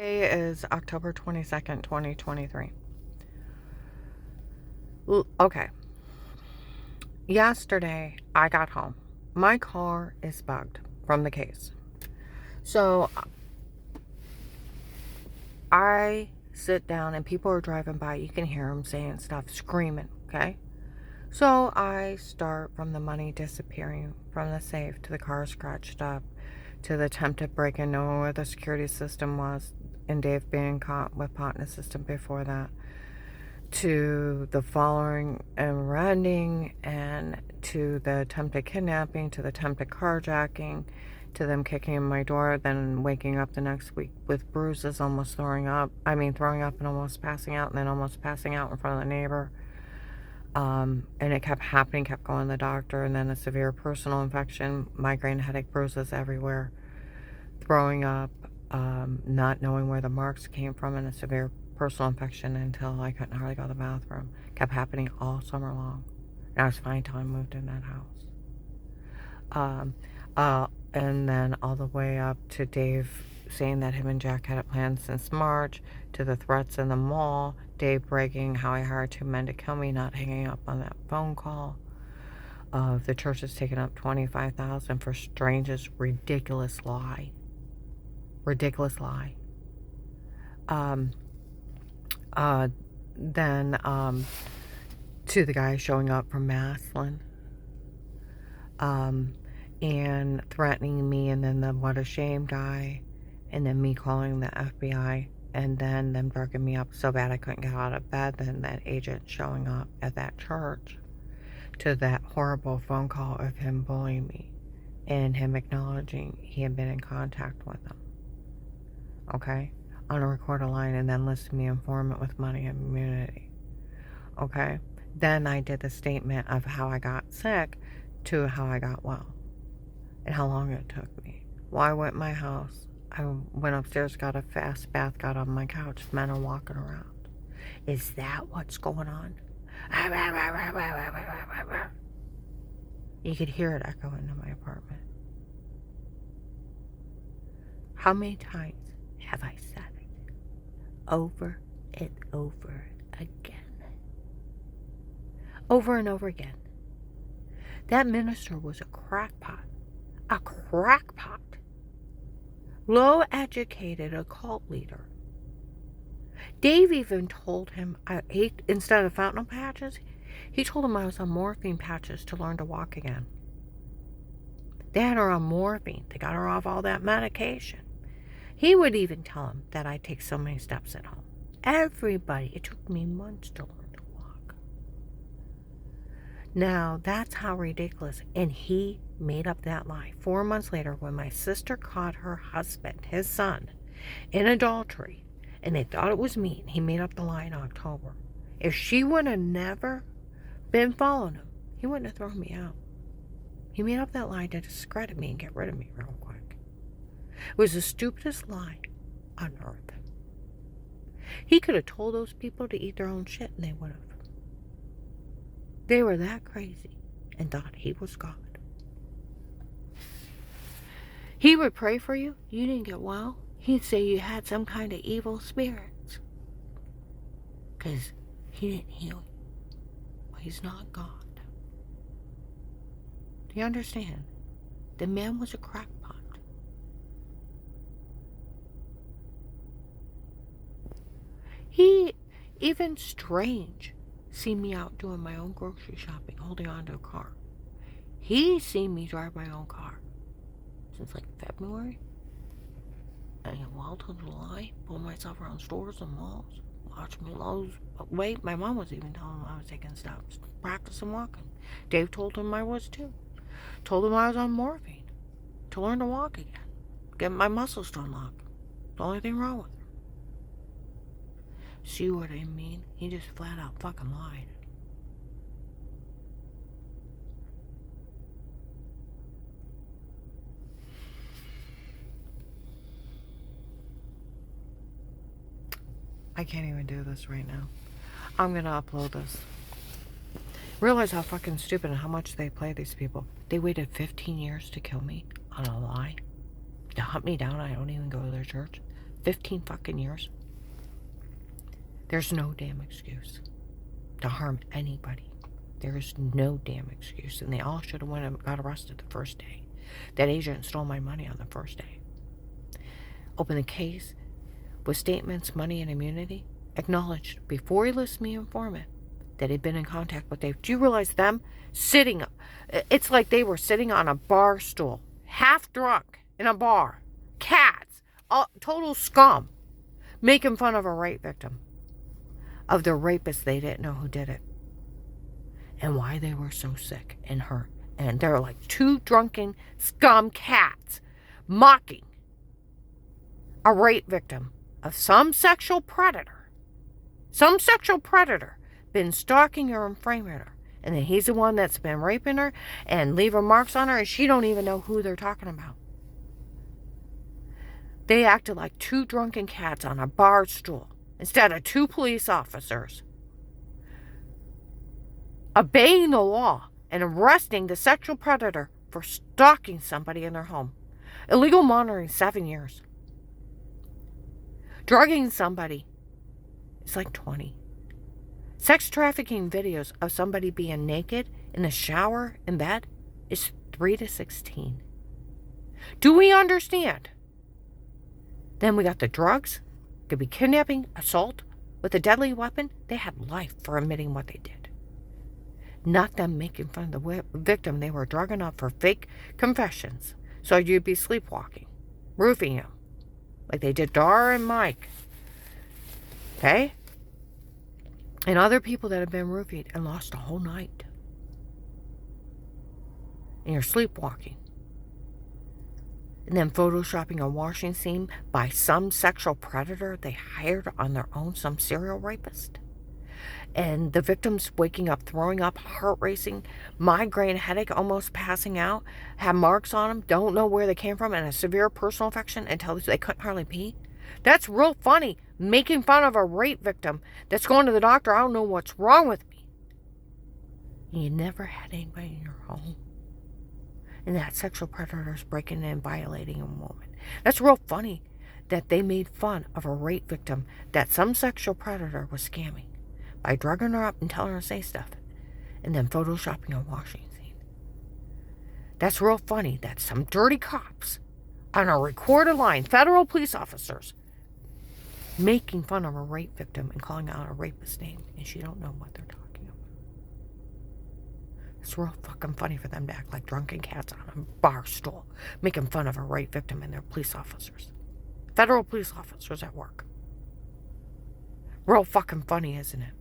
Today is October 22nd, 2023. Okay. Yesterday, I got home. My car is bugged from the case. So I sit down and people are driving by. You can hear them saying stuff, screaming, okay? So I start from the money disappearing from the safe to the car scratched up to the attempted break-in, knowing where the security system was, and Dave being caught with pot in his system before that, to the following and rending, and to the attempted kidnapping, to the attempted carjacking, to them kicking in my door, then waking up the next week with bruises, almost throwing up and almost passing out, and then almost passing out in front of the neighbor. And it kept happening, kept going to the doctor, and then a severe personal infection, migraine, headache, bruises everywhere, throwing up, not knowing where the marks came from, and a severe personal infection until I couldn't hardly go to the bathroom. Kept happening all summer long. And I was fine until I moved in that house. And then all the way up to Dave saying that him and Jack had it planned since March, to the threats in the mall, Dave bragging how I hired 2 men to kill me, not hanging up on that phone call. The church has taken up $25,000 for strangest ridiculous lie. Ridiculous lie. Then to the guy showing up from Maslin, and threatening me, and then the what a shame guy, and then me calling the FBI, and then them drugging me up so bad I couldn't get out of bed, then that agent showing up at that church, to that horrible phone call of him bullying me, and him acknowledging he had been in contact with them, okay, on a recorded line, and then listing the informant with money and immunity, okay. Then I did the statement of how I got sick to how I got well and how long it took me. Well, I went in my house. I went upstairs, got a fast bath, got on my couch. Men are walking around. Is that what's going on? You could hear it echo into my apartment. How many times have I said it? Over and over again. Over and over again. That minister was a crackpot. A crackpot. Low-educated occult leader. Dave even told him, instead of fentanyl patches, he told him I was on morphine patches to learn to walk again. They had her on morphine. They got her off all that medication. He would even tell him that I take so many steps at home. Everybody. It took me months to learn to walk. Now, that's how ridiculous. And he made up that lie. 4 months later, when my sister caught her husband, his son, in adultery, and they thought it was me, he made up the lie in October. If she would have never been following him, he wouldn't have thrown me out. He made up that lie to discredit me and get rid of me real quick. It was the stupidest lie on earth. He could have told those people to eat their own shit, and they would have. They were that crazy and thought he was God. He would pray for you. You didn't get well. He'd say you had some kind of evil spirits. Because he didn't heal you. Well, he's not God. Do you understand? The man was a crackpot. He, even strange, seen me out doing my own grocery shopping, holding on to a car. He seen me drive my own car since like February. And well till July, pull myself around stores and malls, watch me lows. Wait, my mom was even telling him I was taking steps, practicing walking. Dave told him I was too. Told him I was on morphine to learn to walk again, get my muscles to unlock. The only thing wrong with her. See what I mean? He just flat out fucking lied. I can't even do this right now. I'm gonna upload this. Realize how fucking stupid and how much they play these people. They waited 15 years to kill me on a lie. To hunt me down, I don't even go to their church. 15 fucking years. There's no damn excuse to harm anybody. There is no damn excuse. And they all should have went and got arrested the first day. That agent stole my money on the first day. Opened the case with statements, money, and immunity. Acknowledged before he lists me informant that he'd been in contact with Dave. Do you realize them sitting? It's like they were sitting on a bar stool, half drunk in a bar. Cats, total scum, making fun of a rape victim. Of the rapist, they didn't know who did it. And why they were so sick and hurt. And they're like two drunken scum cats mocking a rape victim of some sexual predator. Some sexual predator been stalking her and framing her. And then he's the one that's been raping her and leaving marks on her, and she don't even know who they're talking about. They acted like two drunken cats on a bar stool instead of two police officers obeying the law and arresting the sexual predator for stalking somebody in their home. Illegal monitoring, 7 years. Drugging somebody is like 20. Sex trafficking videos of somebody being naked in the shower in bed is 3 to 16. Do we understand? Then we got the drugs. Could be kidnapping, assault with a deadly weapon. They had life for admitting what they did. Not them making fun of the victim they were drugging up for fake confessions. So you'd be sleepwalking, roofing him, like they did Dara and Mike. Okay? And other people that have been roofied and lost a whole night. And you're sleepwalking. And then photoshopping a washing scene by some sexual predator they hired on their own, some serial rapist. And the victim's waking up, throwing up, heart racing, migraine, headache, almost passing out, have marks on them, don't know where they came from, and a severe personal infection until they couldn't hardly pee. That's real funny, making fun of a rape victim that's going to the doctor, I don't know what's wrong with me. And you never had anybody in your home. And that sexual predator's breaking in and violating a woman. That's real funny that they made fun of a rape victim that some sexual predator was scamming by drugging her up and telling her to say stuff and then photoshopping a washing scene. That's real funny that some dirty cops on a recorded line, federal police officers, making fun of a rape victim and calling out a rapist's name, and she don't know what they're talking about. It's real fucking funny for them to act like drunken cats on a bar stool, making fun of a rape victim and their police officers. Federal police officers at work. Real fucking funny, isn't it?